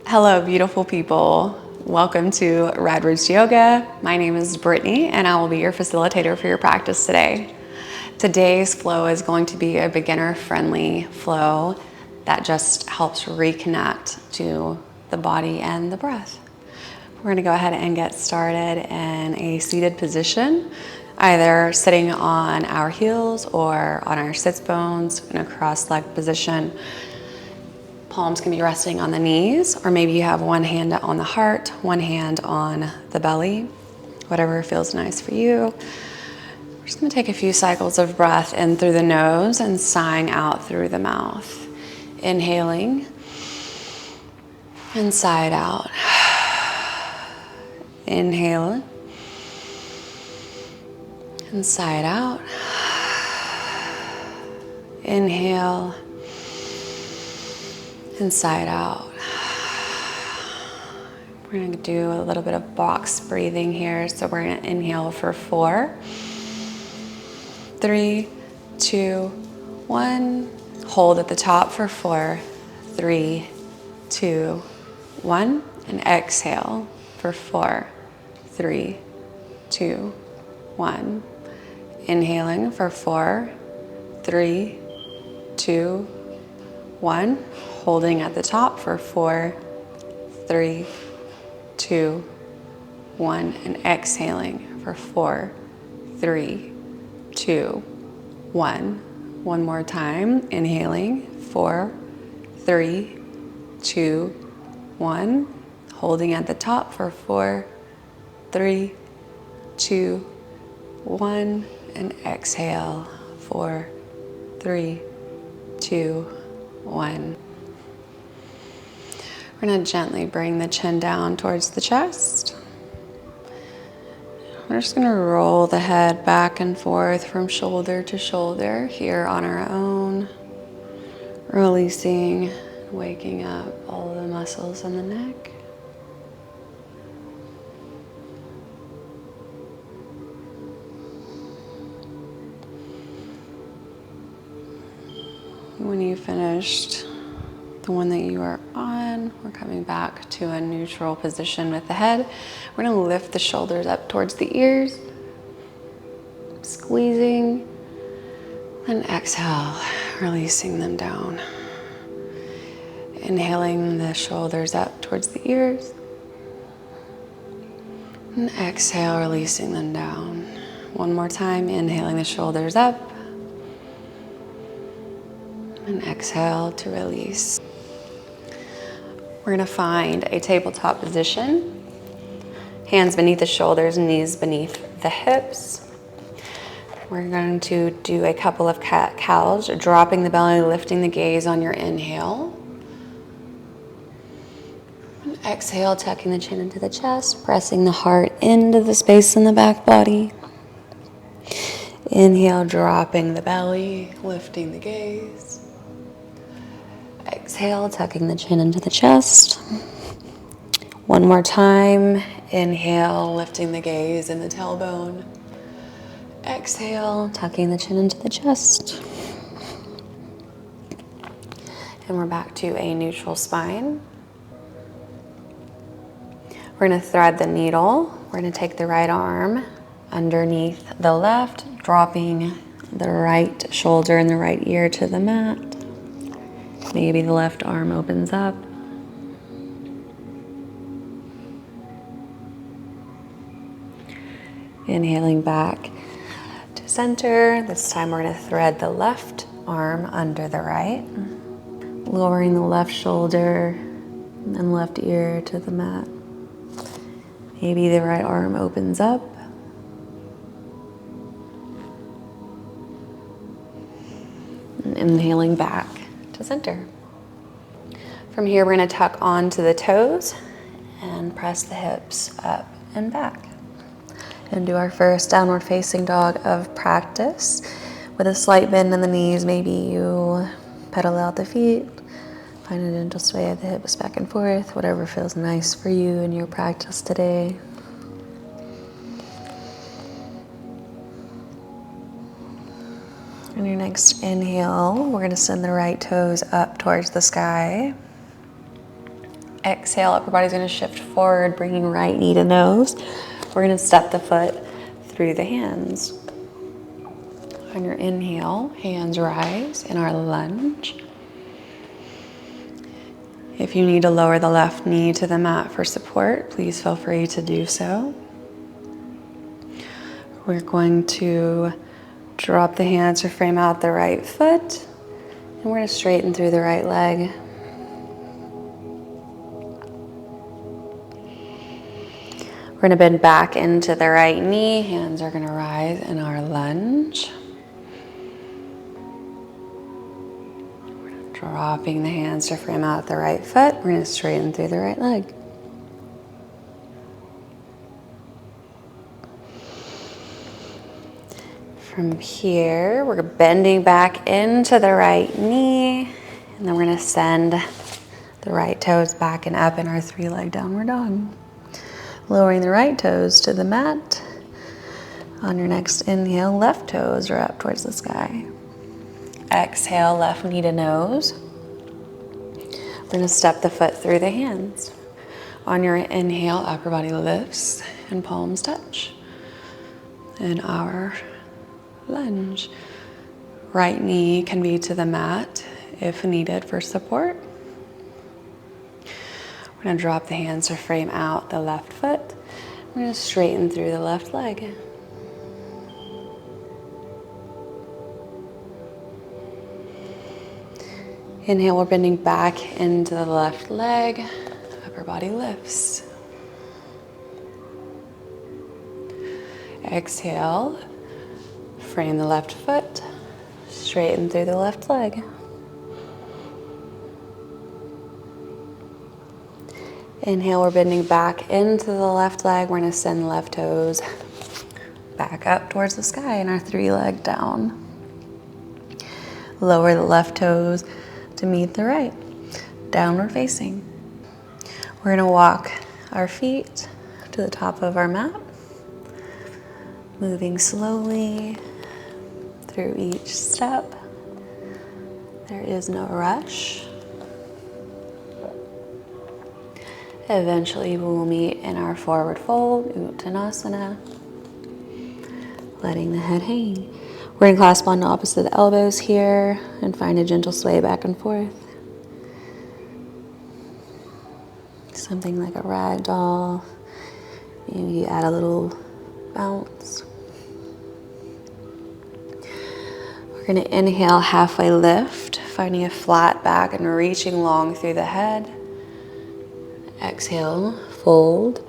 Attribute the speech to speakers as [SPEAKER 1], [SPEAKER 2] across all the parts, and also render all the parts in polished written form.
[SPEAKER 1] Hello, beautiful people. Welcome to Rad Roots Yoga. My name is Brittni, and I will be your facilitator for your practice today. Today's flow is going to be a beginner-friendly flow that just helps reconnect to the body and the breath. We're going to go ahead and get started in a seated position, either sitting on our heels or on our sits bones in a cross-legged position. Palms can be resting on the knees, or maybe you have one hand on the heart, one hand on the belly, whatever feels nice for you. We're just going to take a few cycles of breath in through the nose and sighing out through the mouth. Inhaling and sigh it out. Inhale and sigh it out. Inhale and sigh it out. We're going to do a little bit of box breathing here. So we're going to inhale for 4, 3, 2, 1. Hold at the top for 4, 3, 2, 1. And exhale for 4, 3, 2, 1. Inhaling for 4, 3, 2, 1. Holding at the top for 4, 3, 2, 1. And exhaling for 4, 3, 2, 1. One more time. Inhaling 4, 3, 2, 1. Holding at the top for 4, 3, 2, 1. And exhale 4, 3, 2, 1. We're going to gently bring the chin down towards the chest. We're just going to roll the head back and forth from shoulder to shoulder here on our own, releasing, waking up all of the muscles in the neck. When you finished the one that you are on, we're coming back to a neutral position with the head. We're going to lift the shoulders up towards the ears, squeezing, and exhale, releasing them down. Inhaling the shoulders up towards the ears, and exhale, releasing them down. One more time, inhaling the shoulders up, and exhale to release. We're going to find a tabletop position. Hands beneath the shoulders, knees beneath the hips. We're going to do a couple of cat-cows, dropping the belly, lifting the gaze on your inhale. And exhale, tucking the chin into the chest, pressing the heart into the space in the back body. Inhale, dropping the belly, lifting the gaze. Exhale, tucking the chin into the chest. One more time. Inhale, lifting the gaze and the tailbone. Exhale, tucking the chin into the chest. And we're back to a neutral spine. We're going to thread the needle. We're going to take the right arm underneath the left, dropping the right shoulder and the right ear to the mat. Maybe the left arm opens up. Inhaling back to center. This time we're going to thread the left arm under the right, lowering the left shoulder and left ear to the mat. Maybe the right arm opens up. And inhaling back to center. From here, we're going to tuck onto the toes and press the hips up and back. And do our first downward facing dog of practice. With a slight bend in the knees, maybe you pedal out the feet, find a gentle sway of the hips back and forth, whatever feels nice for you in your practice today. On your next inhale, we're going to send the right toes up towards the sky. Exhale, upper body's gonna shift forward, bringing right knee to nose. We're gonna step the foot through the hands. On your inhale, hands rise in our lunge. If you need to lower the left knee to the mat for support, please feel free to do so. We're going to drop the hands to frame out the right foot, and we're going to straighten through the right leg. We're going to bend back into the right knee. Hands are going to rise in our lunge. Dropping the hands to frame out the right foot. We're going to straighten through the right leg. From here, we're bending back into the right knee, and then we're going to send the right toes back and up in our three-leg downward dog. Lowering the right toes to the mat. On your next inhale, left toes are up towards the sky. Exhale, left knee to nose. We're going to step the foot through the hands. On your inhale, upper body lifts and palms touch. In our lunge, right knee can be to the mat if needed for support. We're going to drop the hands to frame out the left foot. We're going to straighten through the left leg. Inhale, we're bending back into the left leg. Upper body lifts. Exhale, frame the left foot, straighten through the left leg. Inhale, we're bending back into the left leg. We're going to send left toes back up towards the sky in our three-leg down. Lower the left toes to meet the right, downward facing. We're going to walk our feet to the top of our mat, moving slowly through each step. There is no rush. Eventually we will meet in our forward fold, Uttanasana, letting the head hang. We're going to clasp on opposite elbows here and find a gentle sway back and forth. Something like a rag doll. Maybe add a little bounce. We're going to inhale, halfway lift, finding a flat back and reaching long through the head. Exhale, fold.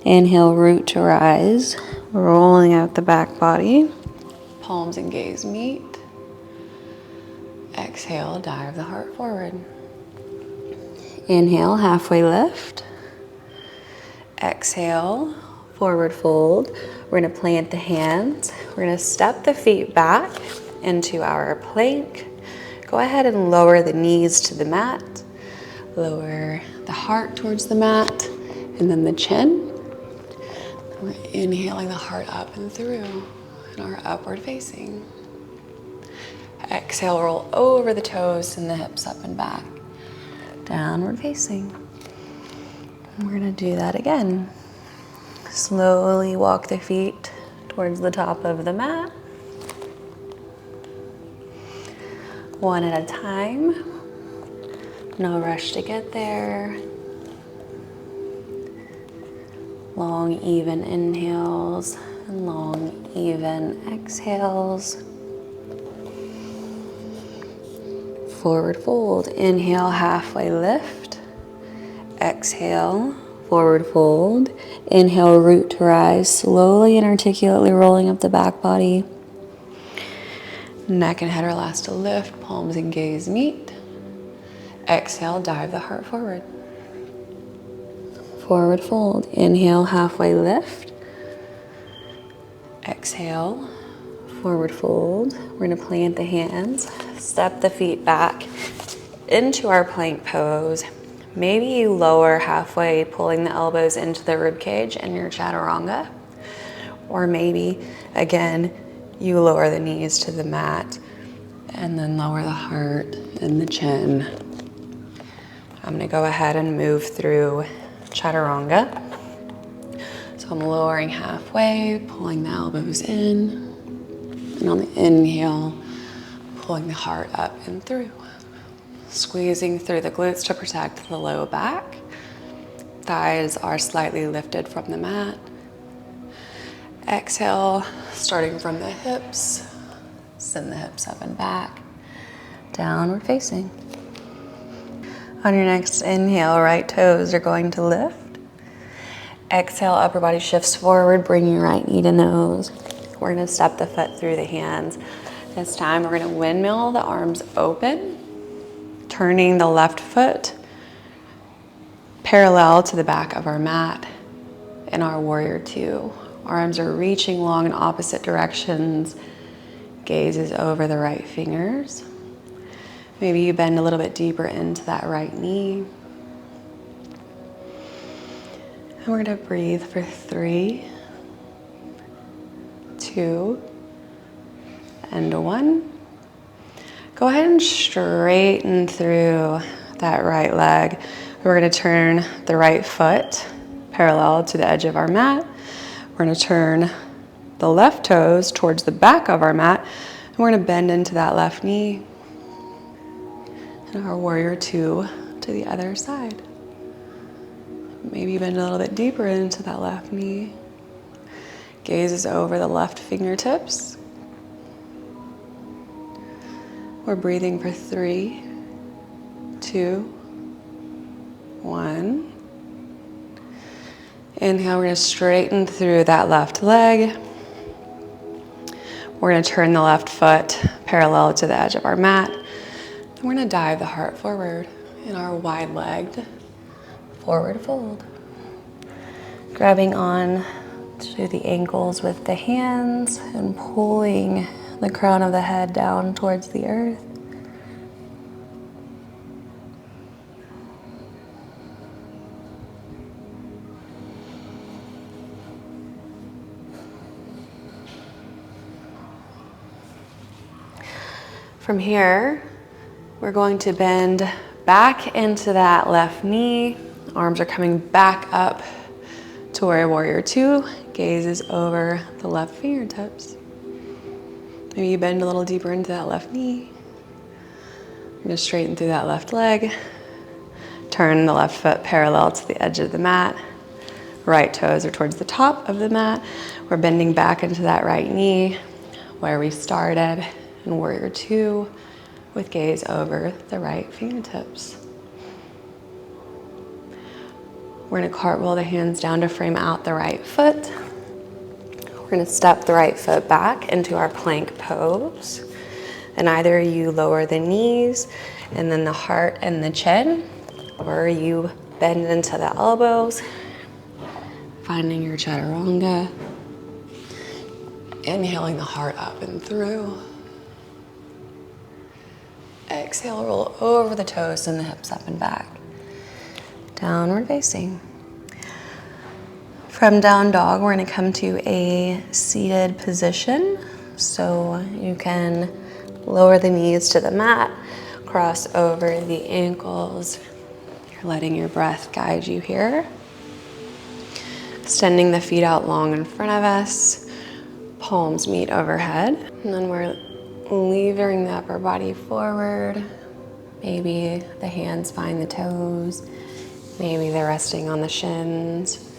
[SPEAKER 1] Inhale, root to rise, rolling out the back body. Palms and gaze meet. Exhale, dive the heart forward. Inhale, halfway lift. Exhale, forward fold. We're going to plant the hands. We're going to step the feet back into our plank. Go ahead and lower the knees to the mat. Lower the heart towards the mat, and then the chin. We're inhaling the heart up and through in our upward facing. Exhale, roll over the toes and the hips up and back. Downward facing. And we're going to do that again. Slowly walk the feet towards the top of the mat. One at a time. No rush to get there. Long, even inhales and long, even exhales. Forward fold. Inhale, halfway lift. Exhale, forward fold. Inhale, root to rise, slowly and articulately rolling up the back body. Neck and head are last to lift, palms and gaze meet. Exhale, dive the heart forward. Forward fold. Inhale, halfway lift. Exhale, forward fold. We're going to plant the hands, step the feet back into our plank pose. Maybe you lower halfway, pulling the elbows into the rib cage in your chaturanga. Or maybe, again, you lower the knees to the mat and then lower the heart and the chin. I'm gonna go ahead and move through chaturanga. So I'm lowering halfway, pulling the elbows in, and on the inhale, pulling the heart up and through. Squeezing through the glutes to protect the low back. Thighs are slightly lifted from the mat. Exhale, starting from the hips, send the hips up and back, downward facing. On your next inhale, right toes are going to lift. Exhale, upper body shifts forward, bring your right knee to nose. We're gonna step the foot through the hands. This time we're gonna windmill the arms open, turning the left foot parallel to the back of our mat in our warrior two. Arms are reaching long in opposite directions. Gaze is over the right fingers. Maybe you bend a little bit deeper into that right knee. And we're gonna breathe for 3, 2, and 1. Go ahead and straighten through that right leg. We're gonna turn the right foot parallel to the edge of our mat. We're gonna turn the left toes towards the back of our mat, and we're gonna bend into that left knee. And our warrior two to the other side. Maybe bend a little bit deeper into that left knee. Gaze is over the left fingertips. We're breathing for 3, 2, 1. Inhale, we're gonna straighten through that left leg. We're gonna turn the left foot parallel to the edge of our mat. And we're gonna dive the heart forward in our wide-legged forward fold. Grabbing on to the ankles with the hands and pulling the crown of the head down towards the earth. From here, we're going to bend back into that left knee. Arms are coming back up to warrior two. Gaze is over the left fingertips. Maybe you bend a little deeper into that left knee. You're gonna straighten through that left leg. Turn the left foot parallel to the edge of the mat. Right toes are towards the top of the mat. We're bending back into that right knee where we started in warrior two with gaze over the right fingertips. We're gonna cartwheel the hands down to frame out the right foot. We're gonna step the right foot back into our plank pose. And either you lower the knees and then the heart and the chin, or you bend into the elbows, finding your chaturanga. Inhaling the heart up and through. Exhale, roll over the toes and the hips up and back. Downward facing. From down dog, we're gonna come to a seated position. So you can lower the knees to the mat, cross over the ankles. You're letting your breath guide you here. Extending the feet out long in front of us. Palms meet overhead. And then we're levering the upper body forward. Maybe the hands find the toes. Maybe they're resting on the shins.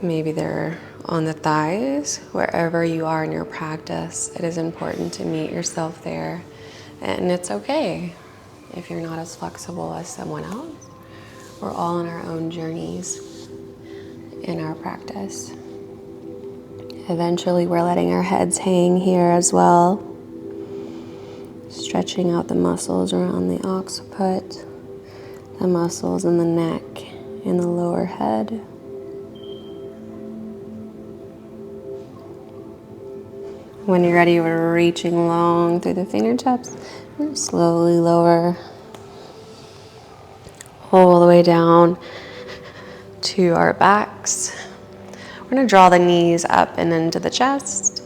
[SPEAKER 1] Maybe they're on the thighs. Wherever you are in your practice, it is important to meet yourself there. And it's okay if you're not as flexible as someone else. We're all on our own journeys in our practice. Eventually, we're letting our heads hang here as well. Stretching out the muscles around the occiput, the muscles in the neck and the lower head. When you're ready, we're reaching long through the fingertips. We're slowly lower all the way down to our backs. We're gonna draw the knees up and into the chest,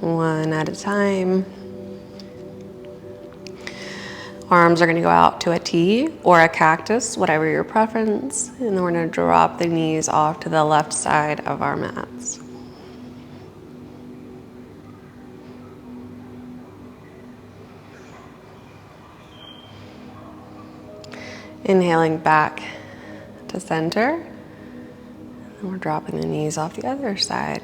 [SPEAKER 1] one at a time. Arms are going to go out to a T or a cactus, whatever your preference. And then we're going to drop the knees off to the left side of our mats. Inhaling back to center. And we're dropping the knees off the other side.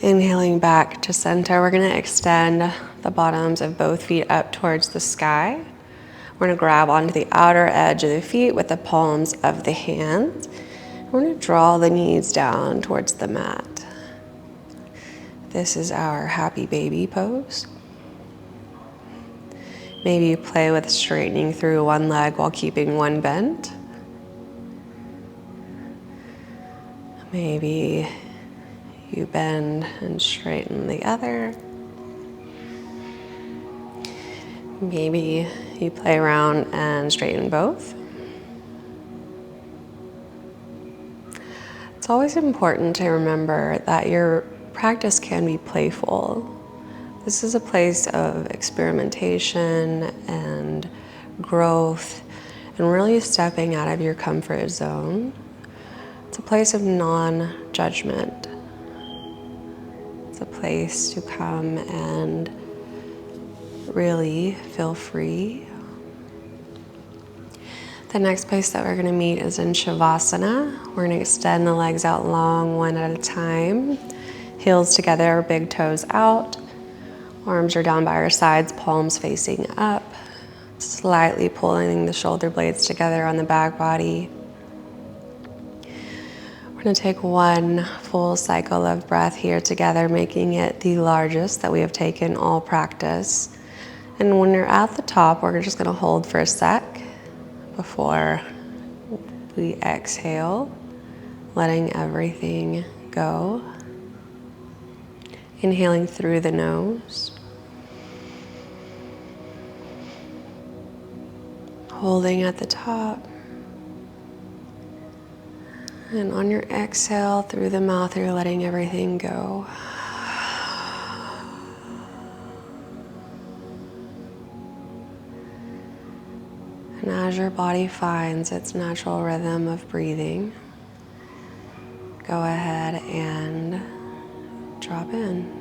[SPEAKER 1] Inhaling back to center, we're going to extend the bottoms of both feet up towards the sky. We're going to grab onto the outer edge of the feet with the palms of the hands. We're going to draw the knees down towards the mat. This is our happy baby pose. Maybe you play with straightening through one leg while keeping one bent. Maybe you bend and straighten the other. Maybe you play around and straighten both. It's always important to remember that your practice can be playful. This is a place of experimentation and growth and really stepping out of your comfort zone. It's a place of non-judgment. It's a place to come and really feel free. The next place that we're going to meet is in Shavasana. We're going to extend the legs out long, one at a time. Heels together, big toes out. Arms are down by our sides, palms facing up. Slightly pulling the shoulder blades together on the back body. We're going to take one full cycle of breath here together, making it the largest that we have taken all practice. And when you're at the top, we're just going to hold for a sec before we exhale, letting everything go. Inhaling through the nose. Holding at the top. And on your exhale through the mouth, you're letting everything go. And as your body finds its natural rhythm of breathing, go ahead and drop in.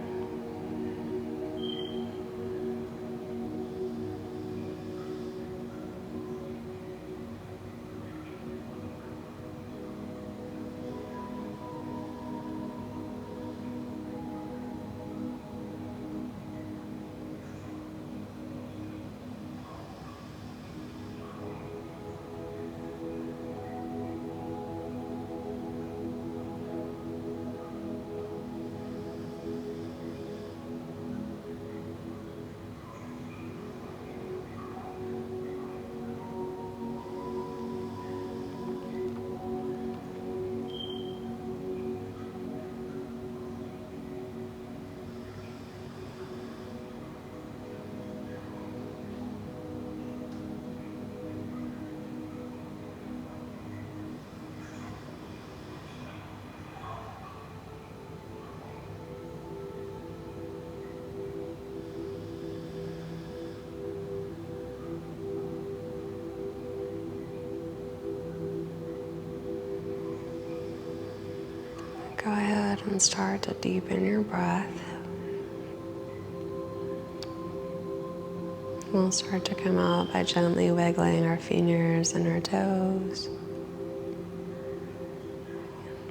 [SPEAKER 1] Go ahead and start to deepen your breath. We'll start to come out by gently wiggling our fingers and our toes.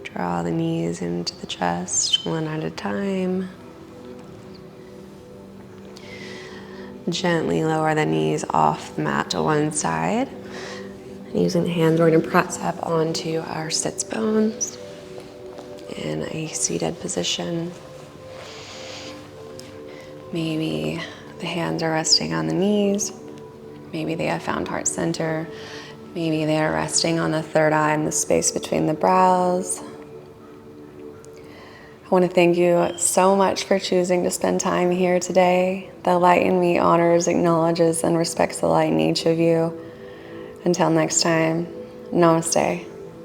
[SPEAKER 1] Draw the knees into the chest one at a time. Gently lower the knees off the mat to one side. And using the hands, we're going to press up onto our sits bones in a seated position. Maybe the hands are resting on the knees. Maybe they have found heart center. Maybe they are resting on the third eye in the space between the brows. I want to thank you so much for choosing to spend time here today. The light in me honors, acknowledges, and respects the light in each of you. Until next time, namaste.